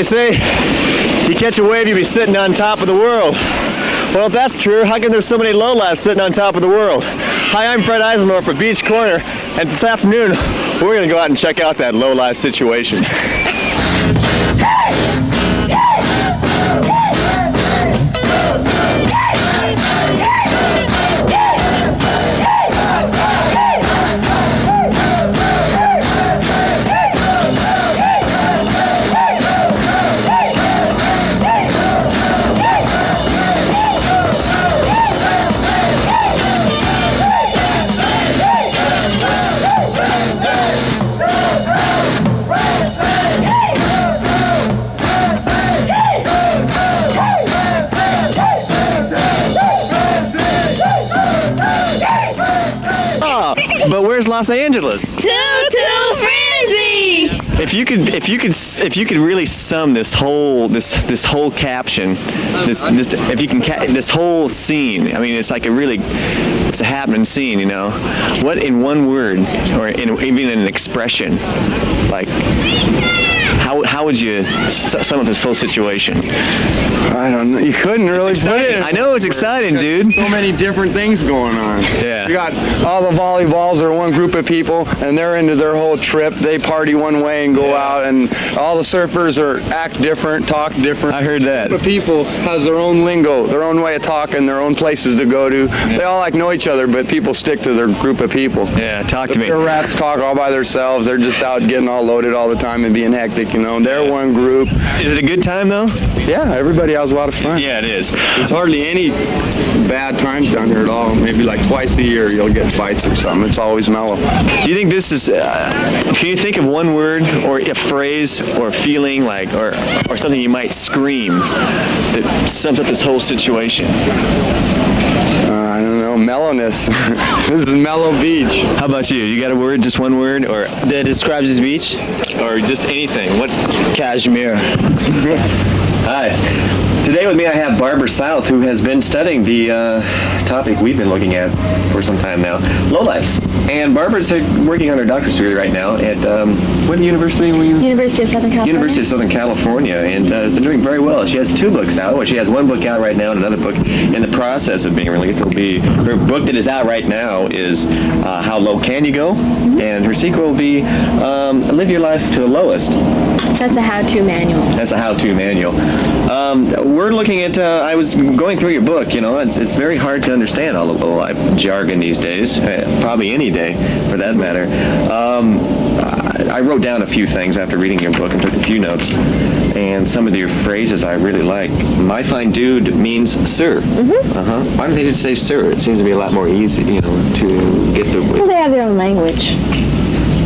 they say, you catch a wave, you'll be sitting on top of the world. Well, if that's true, how come there's so many lowlifes sitting on top of the world? Hi, I'm Fred Eisendorf at Beach Corner, and this afternoon, we're going to go out and check out that lowlife situation. But where's Los Angeles? TuTu Frenzy! If you could really sum this whole caption, this whole scene. I mean, it's like it's a happening scene, you know. What in one word, or even in an expression, like how would you sum up this whole situation? I don't know. You couldn't really put it. I know it's exciting, dude. So many different things going on. Yeah. You got all the volleyballs are one group of people, and they're into their whole trip. They party one way and go out, and all the surfers act different, talk different. I heard that. The people has their own lingo, their own way of talking, their own places to go to. Yeah. They all like know each other, but people stick to their group of people. Yeah, talk to me. The rats talk all by themselves. They're just out getting all loaded all the time and being hectic, you know. They're one group. Is it a good time though? Yeah, everybody has a lot of fun. Yeah, it is. There's hardly any bad times down here at all. Maybe like twice a year you'll get fights or something. It's always mellow. Do you think this is, can you think of one word or a phrase or feeling like, or something you might scream that sums up this whole situation? I don't know, mellowness. This is mellow beach. How about you? You got a word, just one word, or that describes this beach? Or just anything? What? Cashmere. Hi. Today with me I have Barbara South, who has been studying the topic we've been looking at for some time now, lowlifes. And Barbara's working on her doctorate degree right now at, what university were you? University of Southern California. University of Southern California, and been doing very well. She has 2 books out. Well, she has 1 book out right now and another book in the process of being released. It'll be, her book that is out right now is How Low Can You Go? And her sequel will be Live Your Life to the Lowest. That's a how-to manual. That's a how-to manual. We're looking at, I was going through your book, you know, it's very hard to understand all the life jargon these days, probably any day for that matter. I wrote down a few things after reading your book and took a few notes, and some of your phrases I really like. My fine dude means sir. Mm-hmm. Why don't they just say sir? It seems to be a lot more easy, you know, to get the... Well, they have their own language.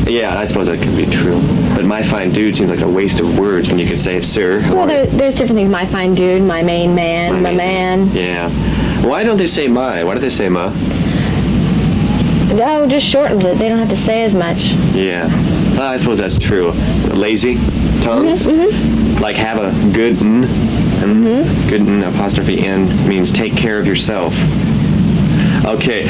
Yeah, I suppose that could be true. But my fine dude seems like a waste of words when you could say sir. Well, there's different things. My fine dude, my main man, my man. Yeah. Why don't they say my? Why don't they say ma? No, just shortens it. They don't have to say as much. Yeah. Well, I suppose that's true. Lazy tongues. Mm-hmm. Like have a good n. Good n apostrophe n means take care of yourself. Okay.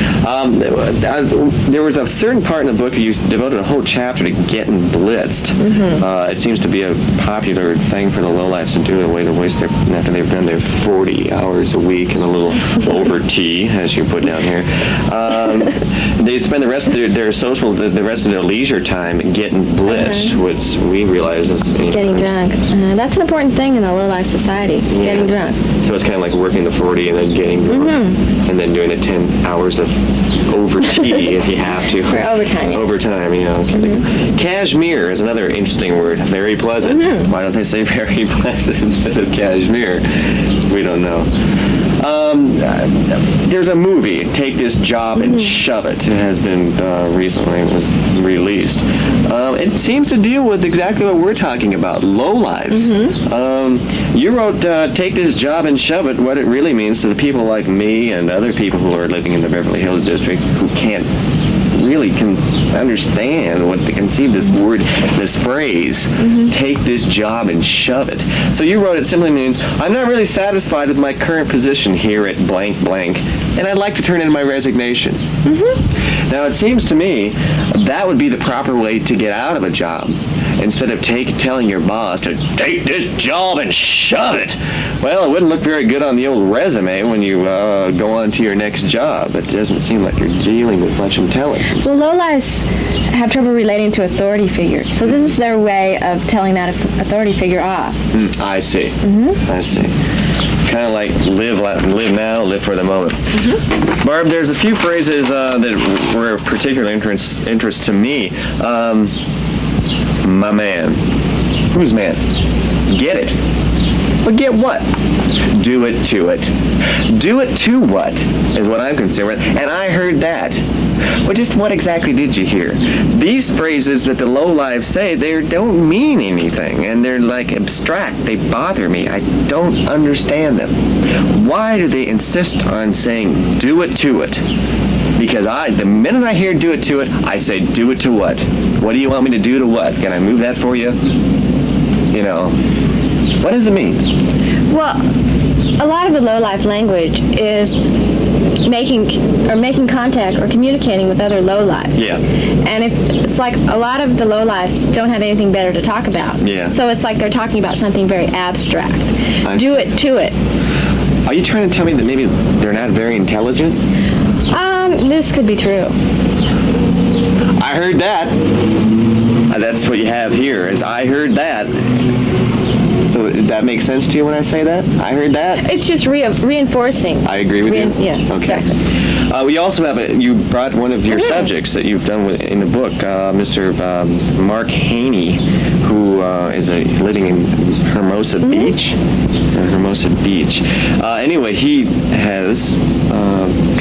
There was a certain part in the book you devoted a whole chapter to getting blitzed. Mm-hmm. It seems to be a popular thing for the lowlifes to do, the way to waste their, after they've done their 40 hours a week and a little over tea, as you put down here. They spend the rest of their social, the rest of their leisure time getting blitzed, which we realize is getting drunk. That's an important thing in a low-life society, getting drunk. So it's kind of like working the 40 and then getting drunk, and then doing the 10 hours of over tea if you have to. For overtime. Yeah. Overtime, you know. Cashmere is another interesting word. Very pleasant. Why don't they say very pleasant instead of cashmere? We don't know. There's a movie, Take This Job and Shove It. It has been recently was released. It seems to deal with exactly what we're talking about, lowlives. You wrote Take This Job and Shove It, what it really means to the people like me and other people who are living in the Beverly Hills district who can't really can understand what to conceive this word, this phrase, take this job and shove it. So you wrote it simply means, I'm not really satisfied with my current position here at blank blank, and I'd like to turn in my resignation. Now it seems to me that would be the proper way to get out of a job, instead of telling your boss to take this job and shove it. Well, it wouldn't look very good on the old resume when you go on to your next job. It doesn't seem like you're dealing with much intelligence. Well, lowlifes have trouble relating to authority figures, so this is their way of telling that authority figure off. I see. I see. Kind of like live now, live for the moment. Barb, there's a few phrases that were of particular interest to me. My man. Whose man? Get it. But get what? Do it to it. Do it to what is what I'm concerned with. And I heard that. Well, just what exactly did you hear? These phrases that the lowlives say, they don't mean anything. And they're like abstract. They bother me. I don't understand them. Why do they insist on saying, do it to it? Because the minute I hear do it to it, I say, do it to what? What do you want me to do to what? Can I move that for you? You know, what does it mean? Well, a lot of the lowlife language is making contact or communicating with other lowlives. Yeah. And it's like a lot of the lowlives don't have anything better to talk about. Yeah. So it's like they're talking about something very abstract. I Do see. it to it. Are you trying to tell me that maybe they're not very intelligent? This could be true. I heard that. That's what you have here, is I heard that. So does that make sense to you when I say that? I heard that? It's just reinforcing. I agree with you. Yes, okay. exactly. We also have you brought one of your subjects that you've done in the book, Mr. Mark Haney, who is living in Hermosa Beach. Hermosa Beach. Anyway, he has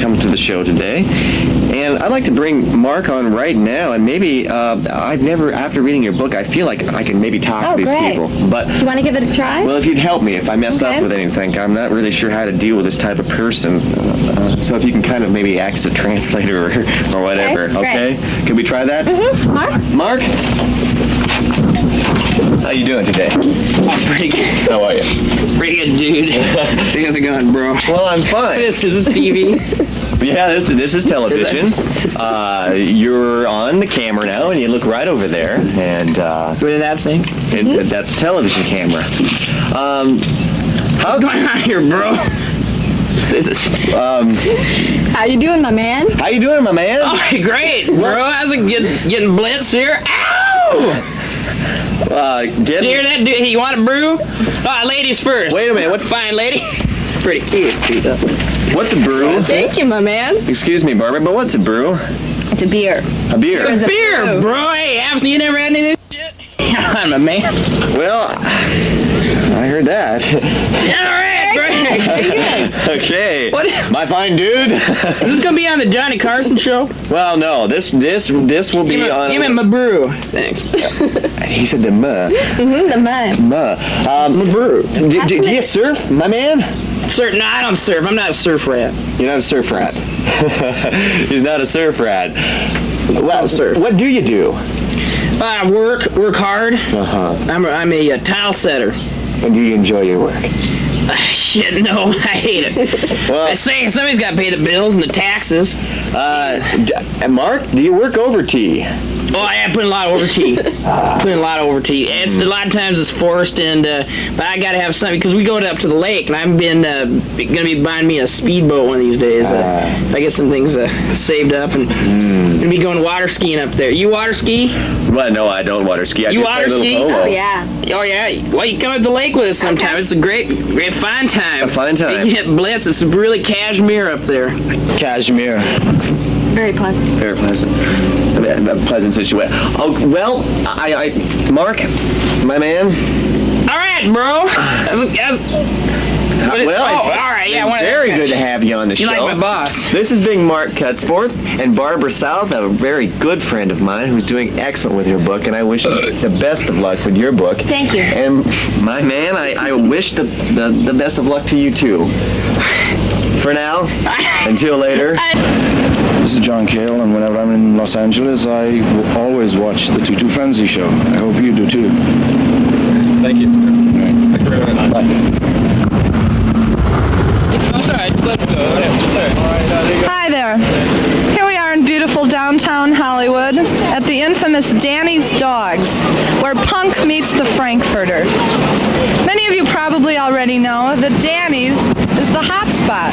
come to the show today, and I'd like to bring Mark on right now, and maybe after reading your book, I feel like I can maybe talk to these great. people. But You want to give it a try? well, if you'd help me if I mess Okay. up with anything, I'm not really sure how to deal with this type of person. So if you can kind of maybe act as a translator or whatever, Okay, okay? Can we try that? Mark? Mark? How you doing today? Oh, pretty good. How are you? Pretty good, dude. So how's it going, bro? Well, I'm fine. Is this TV? Yeah, this is television. You're on the camera now, and you look right over there, and What is that thing? that's a television camera. What's going on here, bro? What is this? How you doing, my man? How you doing, my man? Oh, great, bro. How's it getting blitzed here? Ow! Get You hear that, dude? You want a brew? Ladies first. Wait a minute. What's Fine, lady. Pretty cute, sweet. what's a brew? Thank you, my man. Excuse me, Barbara, but what's a brew? It's a beer. A beer. It's a Beer, brew. bro. Hey, Absent, you never had any of this shit? Come on, my man. Well, I heard that. All right, bro. Okay. What? My fine dude. Is this gonna be on the Johnny Carson show? Well, no. This will be on. Give me my brew. Thanks. He said the muh. The mud. My brew. Do you surf, my man? Surf? No, I don't surf. I'm not a surf rat. You're not a surf rat. He's not a surf rat. Well, surf. What do you do? I work hard. I'm a tile setter. And do you enjoy your work? Shit, no, I hate it. Well- I say somebody's got to pay the bills and the taxes. Mark, do you work overtime? Oh, I put in a lot of overtime. It's a lot of times it's forced, and but I gotta have something because we go up to the lake, and I've been gonna be buying me a speedboat one of these days. If I get some things saved up, and gonna be going water skiing up there. You water ski? Well, no, I don't water ski. I You just play water a little ski? polo. Oh, yeah. Oh yeah. Well, you come up to the lake with us sometime. It's a great fine time. A fine time. You get blitz. It's really cashmere up there. Cashmere. Very pleasant. Very pleasant. A pleasant situation. Oh, well, I Mark, my man. All right, bro. All right. Yeah, I wanted very that. good to have you on the You show. like my boss? This is being Mark Cutsforth and Barbara South, a very good friend of mine who's doing excellent with your book, and I wish you the best of luck with your book. Thank you. And my man, I wish the best of luck to you too. For now, until later. This is John Cale, and whenever I'm in Los Angeles, I always watch the TuTu Frenzy show. I hope you do too. Thank you. Thank you very much. Bye. That's all right. Just let it go. It's all right. Hi there. Here we are in beautiful beautiful downtown Hollywood at the infamous Danny's Dogs, where Punk meets the Frankfurter. Many of you probably already know that Danny's is the hot spot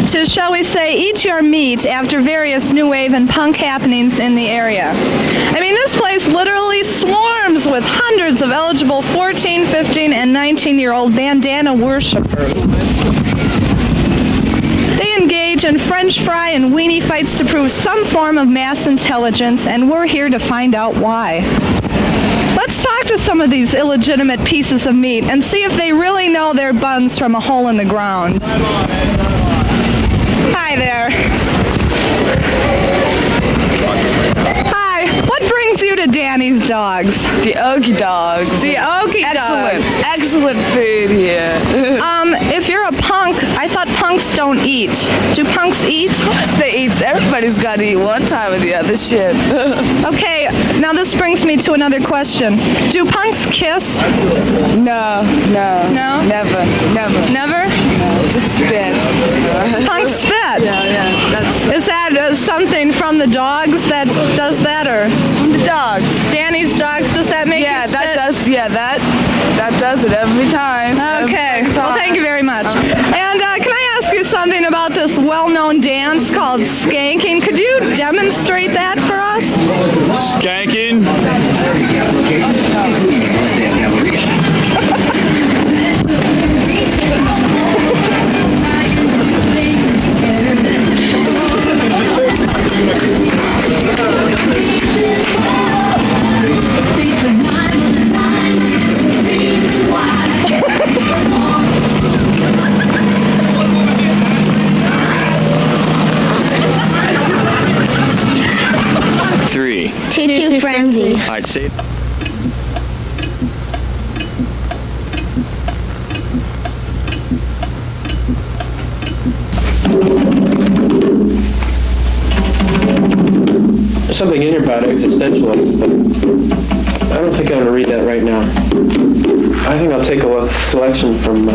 to, shall we say, eat your meat after various new wave and punk happenings in the area. I mean, this place literally swarms with hundreds of eligible 14, 15, and 19-year-old bandana worshipers. They engage in French fry and weenie fights to prove some form of mass intelligence, and we're here to find out why. Let's talk to some of these illegitimate pieces of meat and see if they really know their buns from a hole in the ground. Hi there. Hi, what brings you to Danny's Dogs? The Okie Dogs. The Okie Dogs. Excellent food here. If you're a punk, I thought punks don't eat. Do punks eat? Of course they eat. Everybody's got to eat one time or the other. Shit. Okay, now this brings me to another question. Do punks kiss? No. No? Never. Never? No, just spit. Punks spit? Yeah. Is that something from the dogs that does that, or? From the dogs. Danny's Dogs, does that make you spit? That does it every time. Okay, Every time. well thank you very much. And can I ask you something about this well-known dance called skanking? Could you demonstrate that for us? Skanking. TuTu Frenzy. I'd say. There's something in here about existentialists, but I don't think I'm going to read that right now. I think I'll take a selection from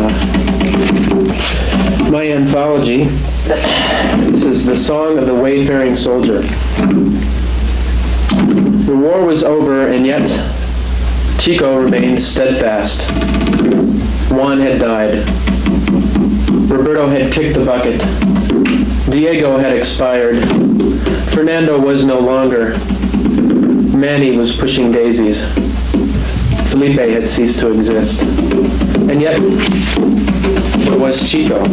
my anthology. This is The Song of the Wayfaring Soldier. The war was over, and yet Chico remained steadfast. Juan had died. Roberto had kicked the bucket. Diego had expired. Fernando was no longer. Manny was pushing daisies. Felipe had ceased to exist. And yet, it was Chico.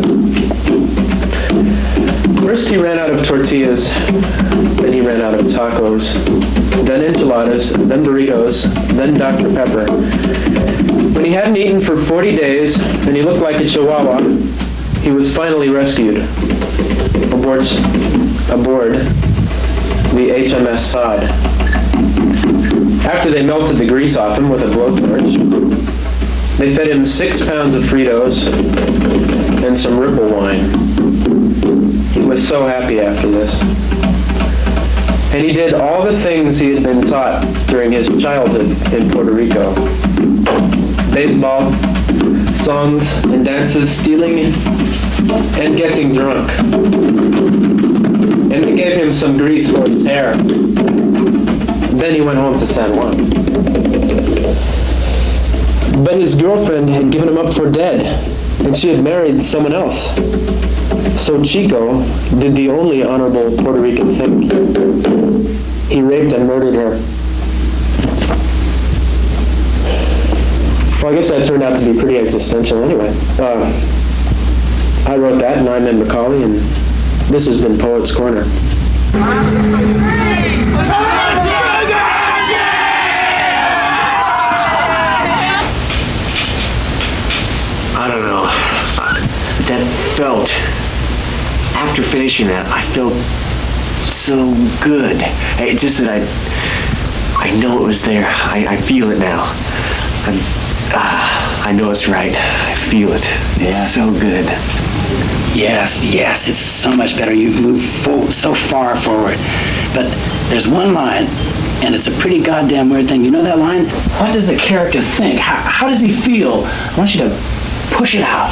First he ran out of tortillas, then he ran out of tacos, then enchiladas, then burritos, then Dr. Pepper. When he hadn't eaten for 40 days, and he looked like a chihuahua, he was finally rescued aboard the HMS Sod. After they melted the grease off him with a blowtorch, they fed him 6 pounds of Fritos and some Ripple wine. He was so happy after this. And he did all the things he had been taught during his childhood in Puerto Rico. Baseball, songs and dances, stealing, and getting drunk. And they gave him some grease for his hair. Then he went home to San Juan. But his girlfriend had given him up for dead, and she had married someone else. So Chico did the only honorable Puerto Rican thing. He raped and murdered her. Well, I guess that turned out to be pretty existential anyway. I wrote that, and I'm in Macaulay, and this has been Poets Corner. I don't know. That felt, after finishing that, I felt so good. It's just that I know it was there. I feel it now. I know it's right. I feel it. It's so good. Yes, it's so much better. You've moved so far forward. But there's one line, and it's a pretty goddamn weird thing. You know that line? What does the character think? How does he feel? I want you to push it out.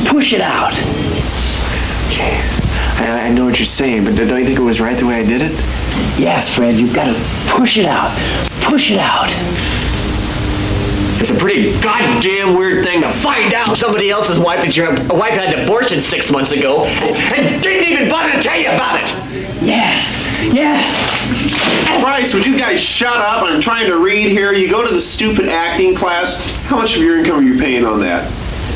Push it out. Okay. I know what you're saying, but don't you think it was right the way I did it? Yes, Fred, you've got to push it out. Push it out. It's a pretty goddamn weird thing to find out somebody else's wife that your wife had an abortion 6 months ago and didn't even bother to tell you about it. Yes, yes. Bryce, would you guys shut up? I'm trying to read here. You go to the stupid acting class. How much of your income are you paying on that?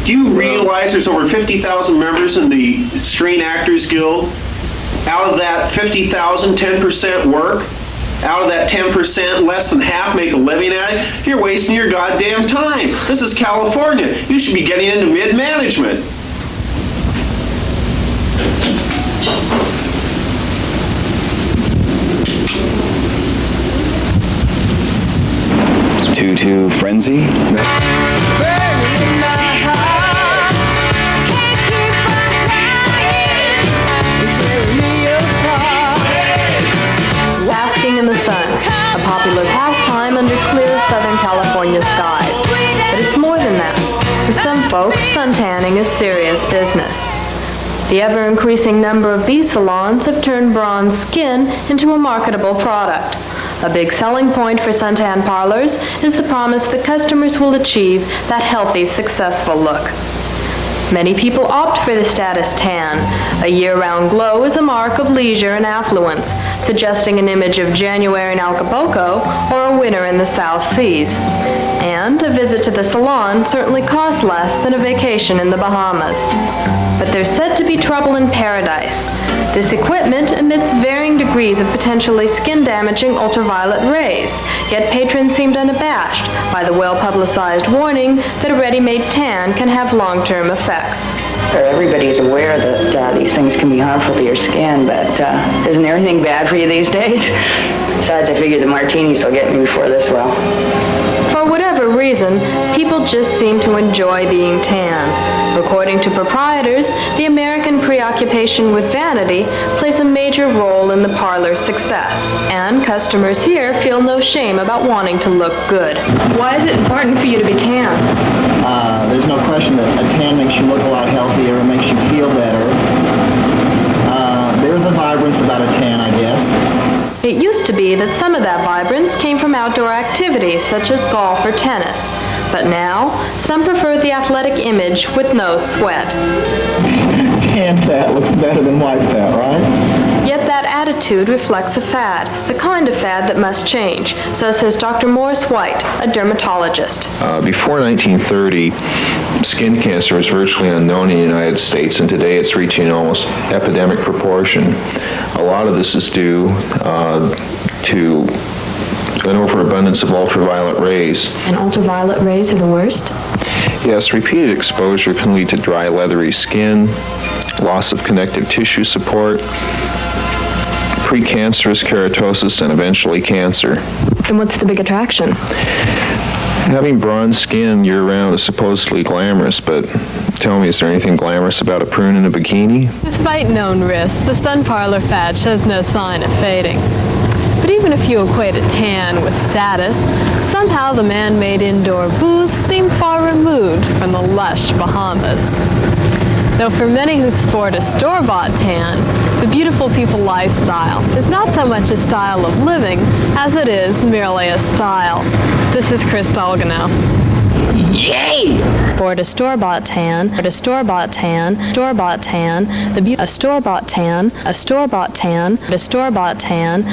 Do you realize there's over 50,000 members in the Screen Actors Guild? Out of that 50,000, 10% work. Out of that 10%, less than half make a living at it. You're wasting your goddamn time. This is California. You should be getting into mid-management. TuTu Frenzy. Basking in the sun, a popular pastime under clear Southern California skies. But it's more than that. For some folks, sun tanning is serious business. The ever-increasing number of these salons have turned bronze skin into a marketable product. A big selling point for suntan parlors is the promise that customers will achieve that healthy, successful look. Many people opt for the status tan. A year-round glow is a mark of leisure and affluence, suggesting an image of January in Acapulco or a winter in the South Seas. And a visit to the salon certainly costs less than a vacation in the Bahamas. But there's said to be trouble in paradise. This equipment emits varying degrees of potentially skin-damaging ultraviolet rays, yet patrons seemed unabashed by the well-publicized warning that a ready-made tan can have long-term effects. Everybody's aware that these things can be harmful to your skin, but isn't everything bad for you these days? Besides, I figure the martinis will get me before this will. For whatever reason, people just seem to enjoy being tan. According to proprietors, the American preoccupation with vanity plays a major role in the parlor's success, and customers here feel no shame about wanting to look good. Why is it important for you to be tan? There's no question that a tan makes you look a lot healthier, it makes you feel better. There's a vibrance about a tan, I guess. It used to be that some of that vibrance came from outdoor activities such as golf or tennis. But now, some prefer the athletic image with no sweat. Tan fat looks better than white fat, right? Yet that attitude reflects a fad, the kind of fad that must change, so says Dr. Morris White, a dermatologist. Before 1930, skin cancer was virtually unknown in the United States, and today it's reaching almost epidemic proportion. A lot of this is due to an overabundance of ultraviolet rays. And ultraviolet rays are the worst? Yes, repeated exposure can lead to dry, leathery skin, loss of connective tissue support, precancerous keratosis, and eventually cancer. And what's the big attraction? Having bronze skin year-round is supposedly glamorous, but tell me, is there anything glamorous about a prune in a bikini? Despite known risks, the sun parlor fad shows no sign of fading. But even if you equate a tan with status, somehow the man-made indoor booths seem far removed from the lush Bahamas. Though for many who sport a store-bought tan, the beautiful people lifestyle is not so much a style of living as it is merely a style. This is Chris Dolgano. Yay! Sport a store-bought tan, a store-bought tan, store-bought tan, a store-bought tan, a store-bought tan, a store-bought tan.